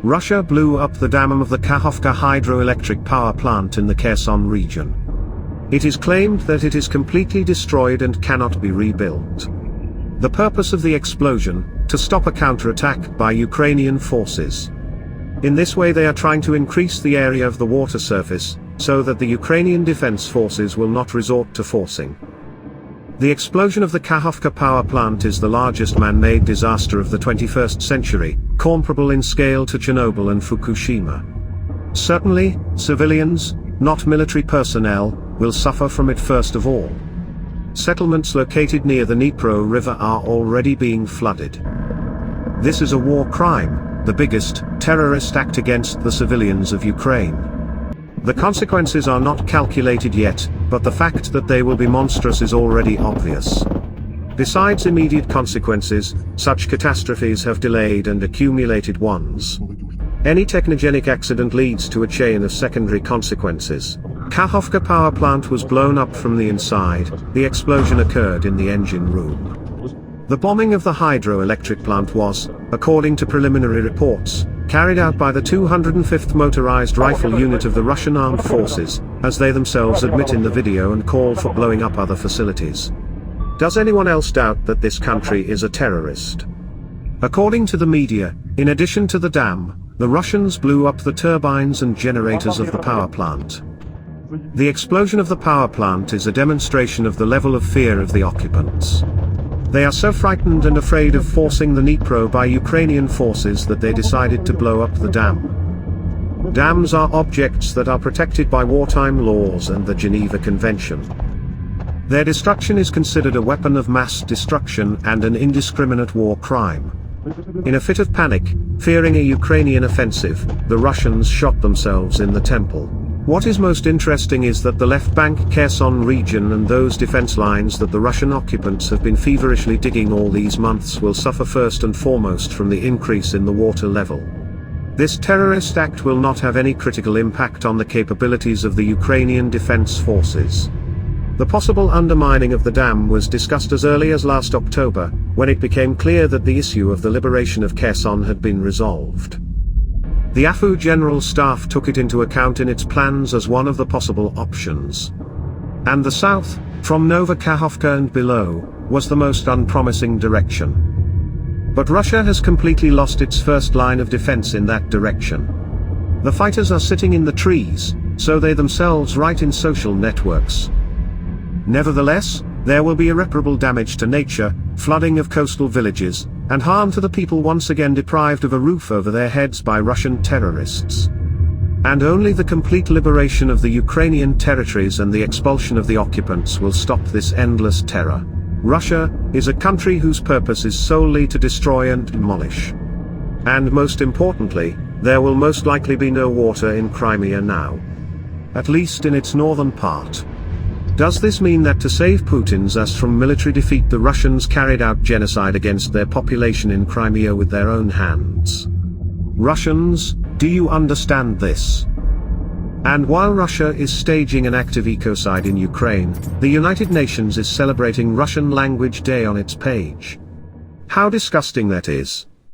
Russia blew up the dam of the Kakhovka hydroelectric power plant in the Kherson region. It is claimed that it is completely destroyed and cannot be rebuilt. The purpose of the explosion: to stop a counterattack by Ukrainian forces. In this way they are trying to increase the area of the water surface, so that the Ukrainian defense forces will not resort to forcing. The explosion of the Kakhovka Power Plant is the largest man-made disaster of the 21st century, comparable in scale to Chernobyl and Fukushima. Certainly, civilians, not military personnel, will suffer from it first of all. Settlements located near the Dnipro River are already being flooded. This is a war crime, the biggest terrorist act against the civilians of Ukraine. The consequences are not calculated yet, but the fact that they will be monstrous is already obvious. Besides immediate consequences, such catastrophes have delayed and accumulated ones. Any technogenic accident leads to a chain of secondary consequences. Kakhovka Power Plant was blown up from the inside. The explosion occurred in the engine room. The bombing of the hydroelectric plant was, according to preliminary reports, carried out by the 205th Motorized Rifle Unit of the Russian Armed Forces, as they themselves admit in the video and call for blowing up other facilities. Does anyone else doubt that this country is a terrorist? According to the media, in addition to the dam, the Russians blew up the turbines and generators of the power plant. The explosion of the power plant is a demonstration of the level of fear of the occupants. They are so frightened and afraid of forcing the Dnipro by Ukrainian forces that they decided to blow up the dam. Dams are objects that are protected by wartime laws and the Geneva Convention. Their destruction is considered a weapon of mass destruction and an indiscriminate war crime. In a fit of panic, fearing a Ukrainian offensive, the Russians shot themselves in the temple. What is most interesting is that the left bank Kherson region and those defense lines that the Russian occupants have been feverishly digging all these months will suffer first and foremost from the increase in the water level. This terrorist act will not have any critical impact on the capabilities of the Ukrainian defense forces. The possible undermining of the dam was discussed as early as last October, when it became clear that the issue of the liberation of Kherson had been resolved. The AFU General Staff took it into account in its plans as one of the possible options. And the south, from Nova Kakhovka and below, was the most unpromising direction. But Russia has completely lost its first line of defense in that direction. The fighters are sitting in the trees, so they themselves write in social networks. Nevertheless, there will be irreparable damage to nature, flooding of coastal villages, and harm to the people once again deprived of a roof over their heads by Russian terrorists. And only the complete liberation of the Ukrainian territories and the expulsion of the occupants will stop this endless terror. Russia is a country whose purpose is solely to destroy and demolish. And most importantly, there will most likely be no water in Crimea now. At least in its northern part. Does this mean that to save Putin's ass from military defeat the Russians carried out genocide against their population in Crimea with their own hands? Russians, do you understand this? And while Russia is staging an active ecocide in Ukraine, the United Nations is celebrating Russian Language Day on its page. How disgusting that is.